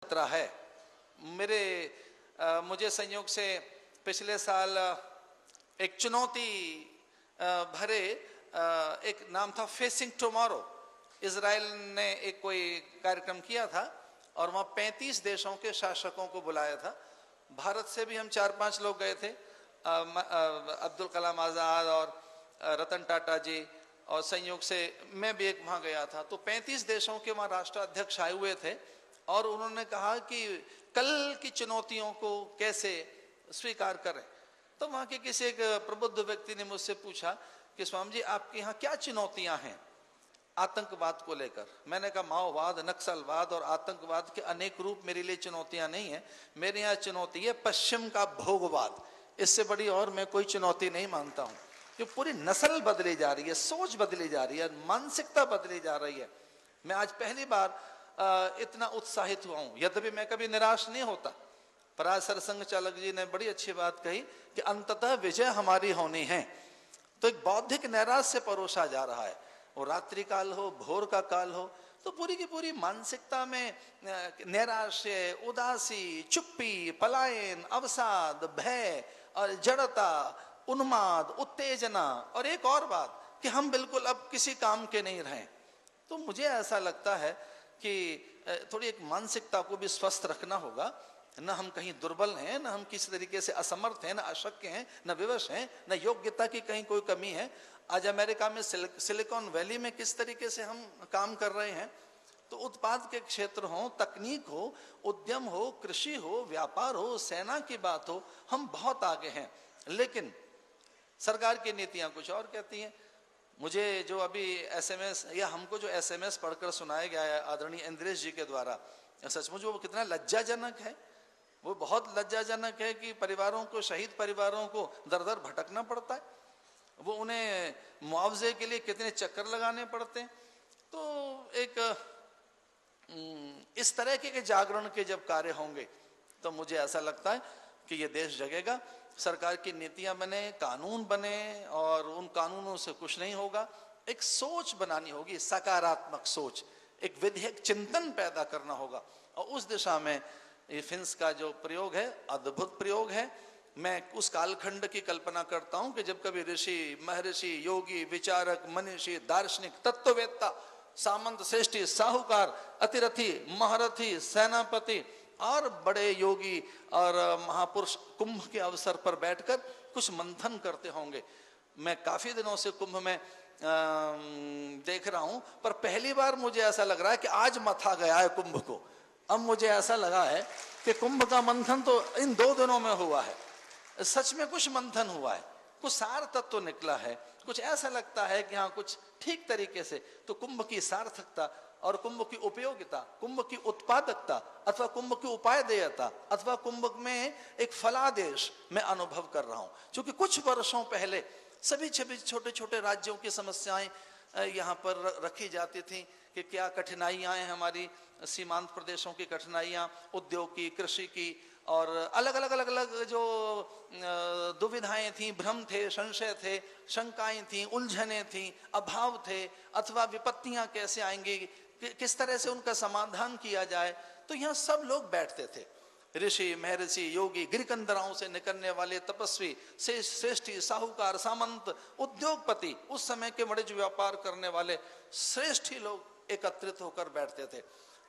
खतरा है। मुझे संयोग से पिछले साल एक चुनौती भरे एक नाम था फेसिंग टुमारो। इजराइल ने एक कोई कार्यक्रम किया था और वहाँ 35 देशों के शासकों को बुलाया था। भारत से भी हम 4-5 लोग गए थे, अब्दुल कलाम आज़ाद और रतन टाटा जी, और संयोग से मैं भी एक वहाँ गया था। तो 35 देशों के वहाँ राष्ट्राध्यक्ष आए हुए थे और उन्होंने कहा कि कल की चुनौतियों को कैसे स्वीकार करें। तो वहाँ के किसी एक प्रबुद्ध व्यक्ति ने मुझसे पूछा कि स्वामी जी आपके यहाँ क्या चुनौतियाँ हैं आतंकवाद को लेकर। मैंने कहा माओवाद, नक्सलवाद और आतंकवाद के अनेक रूप मेरे लिए चुनौतियाँ नहीं है। मेरे यहाँ चुनौती है पश्चिम का भोगवाद। इससे बड़ी और मैं कोई चुनौती नहीं मानता हूँ। जो पूरी नस्ल बदली जा रही है, सोच बदली जा रही है, मानसिकता बदली जा रही है। मैं आज पहली बार इतना उत्साहित हुआ हूँ। यद्यपि मैं कभी निराश नहीं होता, पर आज सरसंघ चालक जी ने बड़ी अच्छी बात कही कि अंततः विजय हमारी होनी है। तो एक बौद्धिक नैराश्य परोसा जा रहा है, वो रात्रि काल हो, भोर का काल हो, तो पूरी की पूरी मानसिकता में नैराश्य, उदासी, चुप्पी, पलायन, अवसाद, भय और जड़ता, उन्माद, उत्तेजना, और एक और बात कि हम बिल्कुल अब किसी काम के नहीं रहे। तो मुझे ऐसा लगता है कि थोड़ी एक मानसिकता को भी स्वस्थ रखना होगा। न हम कहीं दुर्बल हैं, न हम किसी तरीके से असमर्थ हैं, न अशक्य हैं, न विवश हैं, न योग्यता की कहीं कोई कमी है। आज अमेरिका में सिलिकॉन वैली में किस तरीके से हम काम कर रहे हैं, तो उत्पाद के क्षेत्र हो, तकनीक हो, उद्यम हो, कृषि हो, व्यापार हो, सेना की बात हो, हम बहुत आगे हैं। लेकिन सरकार की नीतियां कुछ और कहती हैं। मुझे जो अभी एसएमएस या हमको जो एसएमएस पढ़कर सुनाया गया है आदरणीय इंद्रेश जी के द्वारा, सचमुच वो कितना लज्जाजनक है। वो बहुत लज्जाजनक है कि परिवारों को, शहीद परिवारों को दर दर भटकना पड़ता है, वो उन्हें मुआवजे के लिए कितने चक्कर लगाने पड़ते हैं। तो एक इस तरह के जागरण के जब कार्य होंगे तो मुझे ऐसा लगता है कि ये देश जगेगा। सरकार की नीतियां बने, कानून बने, और उन कानूनों से कुछ नहीं होगा। एक सोच बनानी होगी, सकारात्मक सोच, एक विधेयक चिंतन पैदा करना होगा, और उस दिशा में ये फिंस का जो प्रयोग है अद्भुत प्रयोग है। मैं उस कालखंड की कल्पना करता हूं कि जब कभी ऋषि, महर्षि, योगी, विचारक, मनीषी, दार्शनिक, तत्ववेत्ता, सामंत, श्रेष्ठी, साहूकार, अतिरथी, महारथी, सेनापति और बड़े योगी और महापुरुष कुंभ के अवसर पर बैठकर कुछ मंथन करते होंगे। मैं काफी दिनों से कुंभ में देख रहा हूं, पर पहली बार मुझे ऐसा लग रहा है कि आज मथा गया है कुंभ को। अब मुझे ऐसा लगा है कि कुंभ का मंथन तो इन 2 दिनों में हुआ है। सच में कुछ मंथन हुआ है, कुछ सार तत्व निकला है, कुछ ऐसा लगता है कि हाँ कुछ ठीक तरीके से। तो कुंभ की सार्थकता और कुंभ की उपयोगिता, कुंभ की उत्पादकता अथवा कुंभ की उपायदेयता अथवा कुंभ में एक फलादेश मैं अनुभव कर रहा हूं। क्योंकि कुछ वर्षों पहले सभी छोटे छोटे राज्यों की समस्याएं यहाँ पर रखी जाती थी कि क्या कठिनाइयां हैं, हमारी सीमांत प्रदेशों की कठिनाइयां, उद्योग की, कृषि की, और अलग अलग जो दुविधाएं थी, भ्रम थे, संशय थे, शंकाएं थी, उलझने थी, अभाव थे, अथवा विपत्तियां कैसे आएंगी, किस तरह से उनका समाधान किया जाए। तो यहाँ सब लोग बैठते थे, ऋषि, महर्षि, योगी, गिरिकंदराओं से निकलने वाले तपस्वी, श्रेष्ठी, साहूकार, सामंत, उद्योगपति, उस समय के बड़े जो व्यापार करने वाले श्रेष्ठी लोग एकत्रित होकर बैठते थे।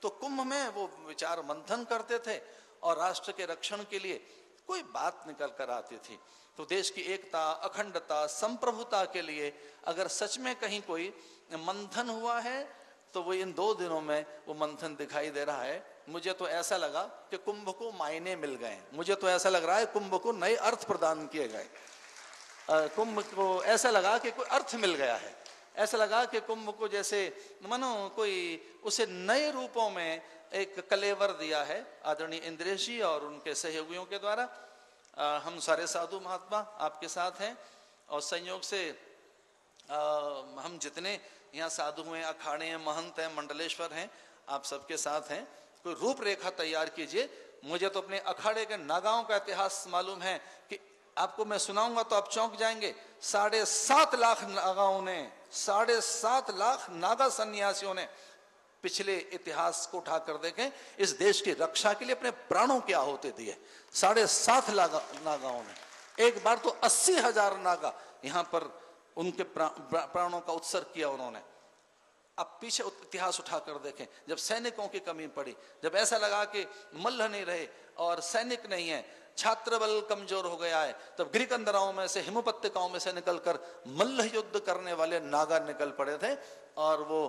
तो कुंभ में वो विचार मंथन करते थे और राष्ट्र के रक्षण के लिए कोई बात निकल कर आती थी। तो देश की एकता, अखंडता, संप्रभुता के लिए अगर सच में कहीं कोई मंथन हुआ है तो वो इन 2 दिनों में वो मंथन दिखाई दे रहा है। मुझे तो ऐसा लगा कि कुंभ को मायने मिल गए। मुझे तो ऐसा लग रहा है कुंभ को नए अर्थ प्रदान किए गए। कुंभ को ऐसा लगा कि कोई अर्थ मिल गया है। ऐसा लगा कि कुंभ को जैसे मानो कोई उसे नए रूपों में एक कलेवर दिया है आदरणीय इंद्रेश जी और उनके सहयोगियों के द्वारा। हम सारे साधु महात्मा आपके साथ हैं, और संयोग से हम जितने यहाँ साधु हैं, अखाड़े हैं, महंत हैं, मंडलेश्वर हैं, आप सबके साथ हैं। कोई रूपरेखा तैयार कीजिए। मुझे तो अपने अखाड़े के नागाओं का इतिहास मालूम है कि आपको मैं सुनाऊंगा तो आप चौंक जाएंगे। 7.5 लाख नागाओं ने, 7.5 लाख नागा सन्यासियों ने पिछले इतिहास को उठाकर देखें, इस देश की रक्षा के लिए अपने प्राणों की आहुति दी है। 7.5 लाख नागाओं ने, एक बार तो 80,000 नागा यहां पर उनके प्राणों का उत्सर्ग किया उन्होंने। अब पीछे इतिहास उठाकर देखें, जब सैनिकों की कमी पड़ी, जब ऐसा लगा कि मल्ल नहीं रहे और सैनिक नहीं है, छात्र बल कमजोर हो गया है, तब गिरिकंदराओं में से, हिमोपत्यकाओं में से निकलकर मल्ल युद्ध करने वाले नागा निकल पड़े थे और वो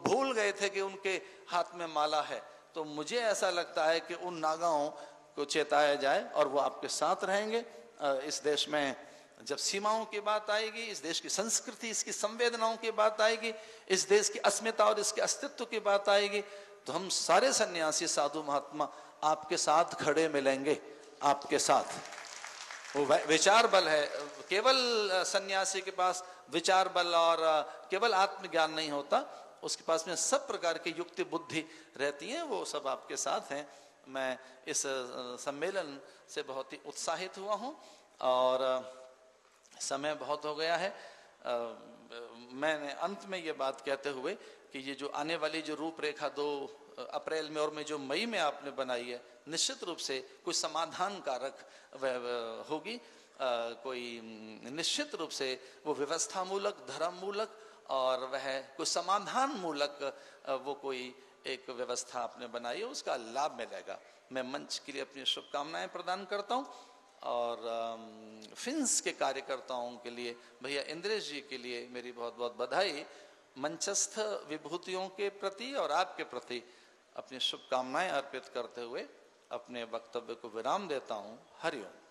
भूल गए थे कि उनके हाथ में माला है। तो मुझे ऐसा लगता है कि उन नागाओं को चेताया जाए और वो आपके साथ रहेंगे। इस देश में जब सीमाओं की बात आएगी, इस देश की संस्कृति, इसकी संवेदनाओं की बात आएगी, इस देश की अस्मिता और इसके अस्तित्व की बात आएगी, तो हम सारे सन्यासी साधु महात्मा आपके साथ खड़े मिलेंगे। आपके साथ वो विचार बल है, केवल सन्यासी के पास विचार बल और केवल आत्मज्ञान नहीं होता, उसके पास में सब प्रकार की युक्ति बुद्धि रहती है, वो सब आपके साथ हैं। मैं इस सम्मेलन से बहुत ही उत्साहित हुआ हूँ और समय बहुत हो गया है। मैंने अंत में ये बात कहते हुए कि ये जो आने वाली जो रूपरेखा 2 अप्रैल में और में जो मई में आपने बनाई है, निश्चित रूप से कुछ समाधान कारक होगी, कोई निश्चित रूप से वो व्यवस्था मूलक, धर्म मूलक और वह कोई समाधान मूलक वो कोई एक व्यवस्था आपने बनाई है, उसका लाभ मिलेगा। मैं मंच के लिए अपनी शुभकामनाएं प्रदान करता हूँ और फिन्स के कार्यकर्ताओं के लिए, भैया इंद्रेश जी के लिए मेरी बहुत बहुत बधाई। मंचस्थ विभूतियों के प्रति और आपके प्रति अपनी शुभकामनाएं अर्पित करते हुए अपने वक्तव्य को विराम देता हूँ। हरिओम।